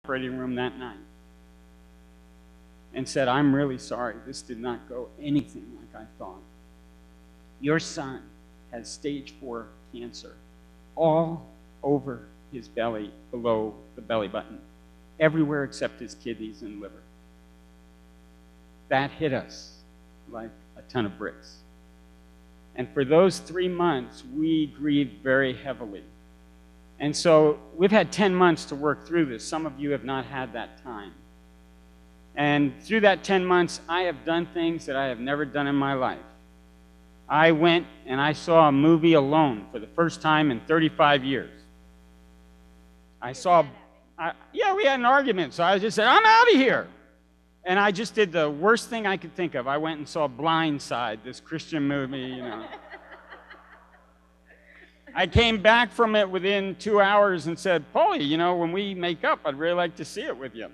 operating room that night and said, "I'm really sorry. This did not go anything like I thought. Your son has stage 4 cancer all over his belly, below the belly button, everywhere except his kidneys and liver." That hit us like a ton of bricks. And for those 3 months, we grieved very heavily. And so we've had 10 months to work through this. Some of you have not had that time. And through that 10 months, I have done things that I have never done in my life. I went and I saw a movie alone for the first time in 35 years. Yeah, we had an argument, so I just said, "I'm out of here." And I just did the worst thing I could think of. I went and saw Blind Side, this Christian movie, you know. I came back from it within 2 hours and said, "Paulie, you know, when we make up, I'd really like to see it with you."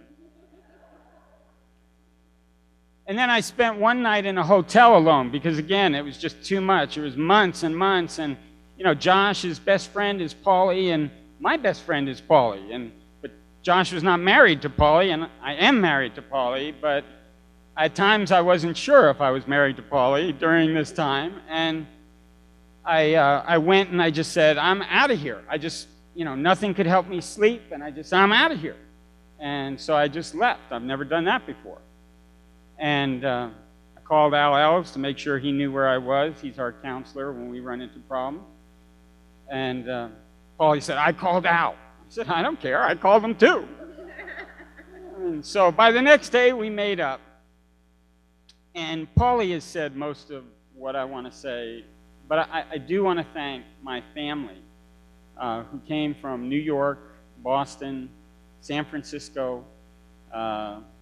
And then I spent one night in a hotel alone because, again, it was just too much. It was months and months. And, you know, Josh's best friend is Paulie, and my best friend is Paulie. But Josh was not married to Paulie, and I am married to Paulie. But at times I wasn't sure if I was married to Paulie during this time. And I went and I just said, "I'm out of here." I just, you know, nothing could help me sleep. And I just said, "I'm out of here." And so I just left. I've never done that before. And I called Al Elves to make sure he knew where I was. He's our counselor when we run into problems. And Paulie said, "I called Al." I said, "I don't care. I called him too." And so by the next day, we made up. And Paulie has said most of what I want to say, but I do want to thank my family who came from New York, Boston, San Francisco,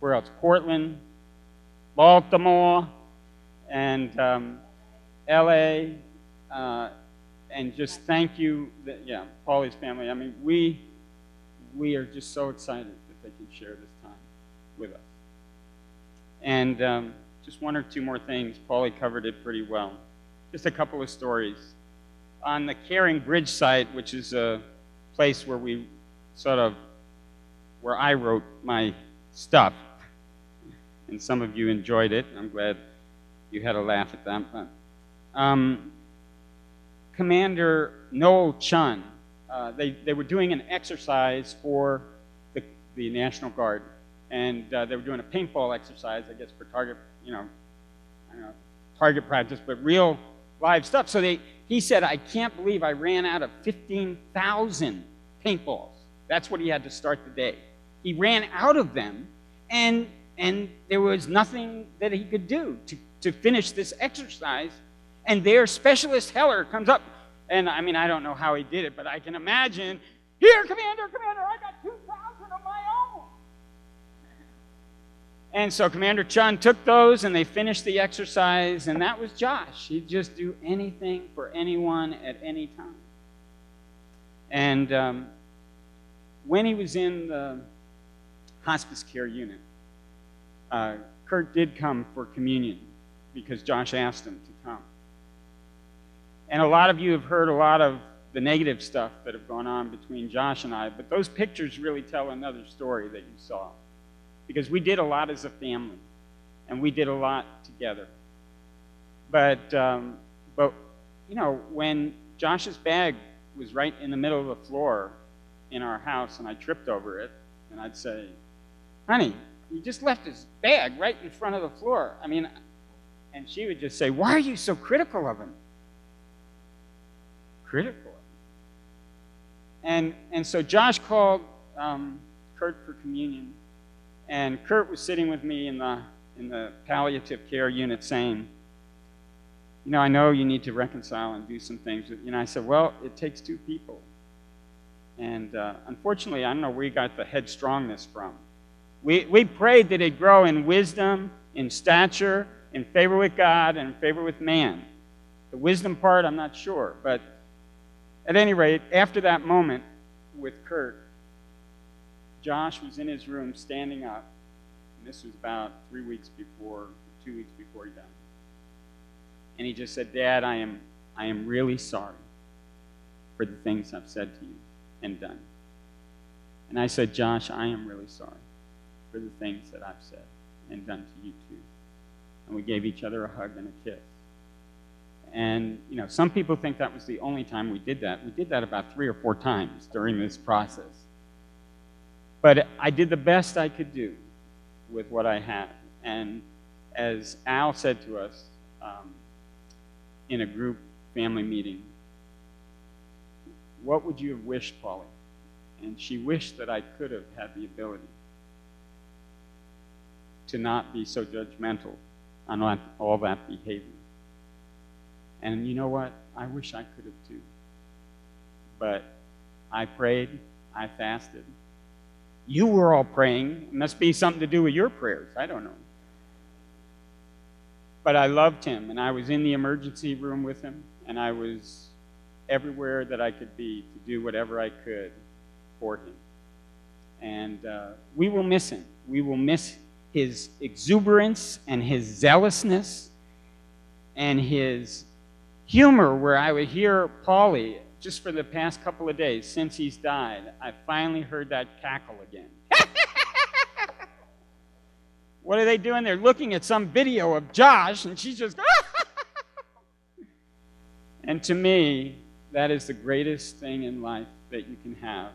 where else? Portland, Baltimore, and LA, and just thank you, yeah, Paulie's family. I mean, we are just so excited that they can share this time with us. And just one or two more things. Paulie covered it pretty well. Just a couple of stories. On the Caring Bridge site, which is a place where we where I wrote my stuff, and some of you enjoyed it. I'm glad you had a laugh at that. But, Commander Noel Chun, they were doing an exercise for the National Guard, and they were doing a paintball exercise, I guess, for target, you know, I don't know, target practice, but real live stuff. So he said, "I can't believe I ran out of 15,000 paintballs." That's what he had to start the day. He ran out of them, and there was nothing that he could do to finish this exercise. And their specialist Heller comes up, and I mean, I don't know how he did it, but I can imagine, "Here, Commander, I got 2,000 of my own." And so Commander Chun took those, and they finished the exercise, and that was Josh. He'd just do anything for anyone at any time. And when he was in the hospice care unit, Kurt did come for communion because Josh asked him to come. And a lot of you have heard a lot of the negative stuff that have gone on between Josh and I, but those pictures really tell another story that you saw. Because we did a lot as a family, and we did a lot together. But you know, when Josh's bag was right in the middle of the floor in our house, and I tripped over it, and I'd say, "Honey, you just left his bag right in front of the floor." I mean, and she would just say, "Why are you so critical of him?" Critical. And so Josh called Kurt for communion, and Kurt was sitting with me in the palliative care unit saying, "You know, I know you need to reconcile and do some things." You know, I said, "Well, it takes two people." And unfortunately, I don't know where he got the headstrongness from. We prayed that he'd grow in wisdom, in stature, in favor with God, and in favor with man. The wisdom part, I'm not sure. But at any rate, after that moment with Kurt, Josh was in his room standing up, and this was about 2 weeks before he died. And he just said, "Dad, I am really sorry for the things I've said to you and done." And I said, Josh, I am really sorry for the things that I've said and done to you too. And we gave each other a hug and a kiss. And, you know, some people think that was the only time we did that. We did that about 3 or 4 times during this process. But I did the best I could do with what I had. And as Al said to us in a group family meeting, what would you have wished, Polly? And she wished that I could have had the ability to not be so judgmental on all that behavior. And you know what? I wish I could have too. But I prayed, I fasted. You were all praying. It must be something to do with your prayers. I don't know. But I loved him, and I was in the emergency room with him, and I was everywhere that I could be to do whatever I could for him. And we will miss him. We will miss his exuberance and his zealousness and his humor, where I would hear Paulie, just for the past couple of days since he's died, I finally heard that cackle again. What are they doing? They're looking at some video of Josh, and she's just... And to me, that is the greatest thing in life that you can have.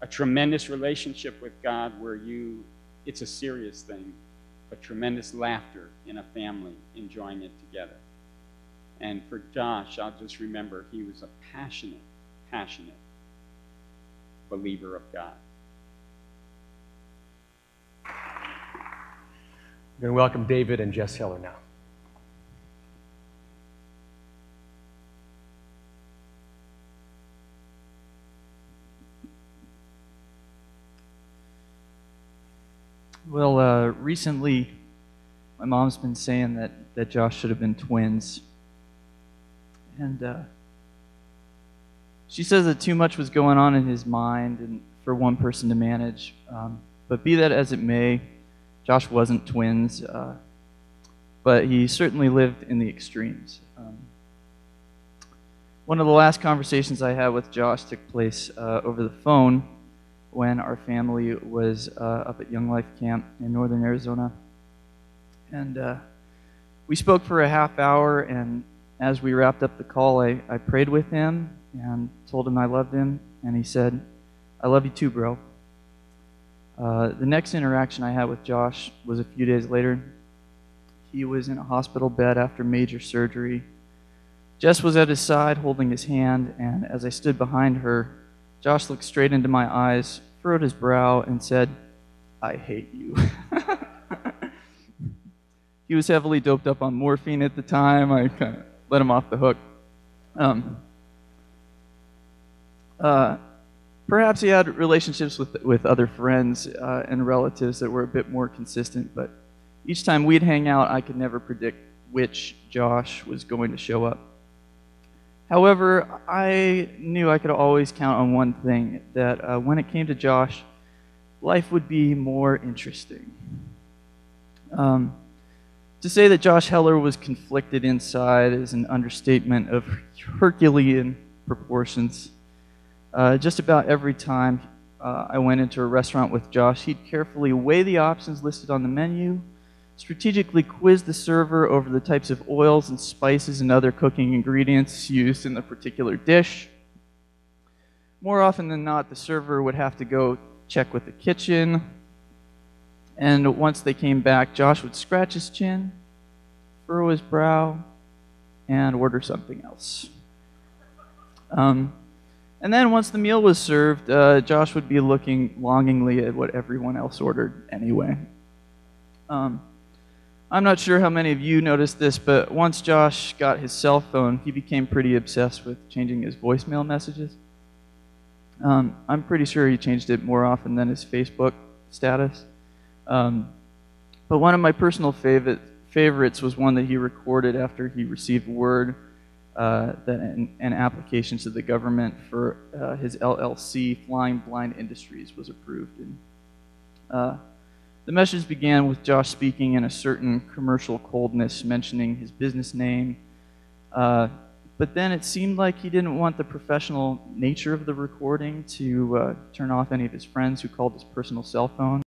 A tremendous relationship with God where it's a serious thing, but tremendous laughter in a family enjoying it together. And for Josh, I'll just remember he was a passionate, passionate believer of God. I'm going to welcome David and Jess Heller now. Well, recently, my mom's been saying that Josh should have been twins. And she says that too much was going on in his mind and for one person to manage. But be that as it may, Josh wasn't twins, but he certainly lived in the extremes. One of the last conversations I had with Josh took place over the phone when our family was up at Young Life Camp in northern Arizona. And we spoke for a half hour, and as we wrapped up the call, I prayed with him and told him I loved him, and he said, I love you too, bro. The next interaction I had with Josh was a few days later. He was in a hospital bed after major surgery. Jess was at his side holding his hand, and as I stood behind her, Josh looked straight into my eyes, furrowed his brow, and said, I hate you. He was heavily doped up on morphine at the time. I kind of let him off the hook. Perhaps he had relationships with other friends and relatives that were a bit more consistent, but each time we'd hang out, I could never predict which Josh was going to show up. However, I knew I could always count on one thing, that when it came to Josh, life would be more interesting. To say that Josh Heller was conflicted inside is an understatement of Herculean proportions. Just about every time I went into a restaurant with Josh, he'd carefully weigh the options listed on the menu, strategically quiz the server over the types of oils and spices and other cooking ingredients used in the particular dish. More often than not, the server would have to go check with the kitchen, and once they came back, Josh would scratch his chin, furrow his brow, and order something else. And then once the meal was served, Josh would be looking longingly at what everyone else ordered anyway. I'm not sure how many of you noticed this, but once Josh got his cell phone, he became pretty obsessed with changing his voicemail messages. I'm pretty sure he changed it more often than his Facebook status. But one of my personal favorites was one that he recorded after he received word that an application to the government for his LLC, Flying Blind Industries, was approved. And, the message began with Josh speaking in a certain commercial coldness, mentioning his business name, But then it seemed like he didn't want the professional nature of the recording to turn off any of his friends who called his personal cell phone.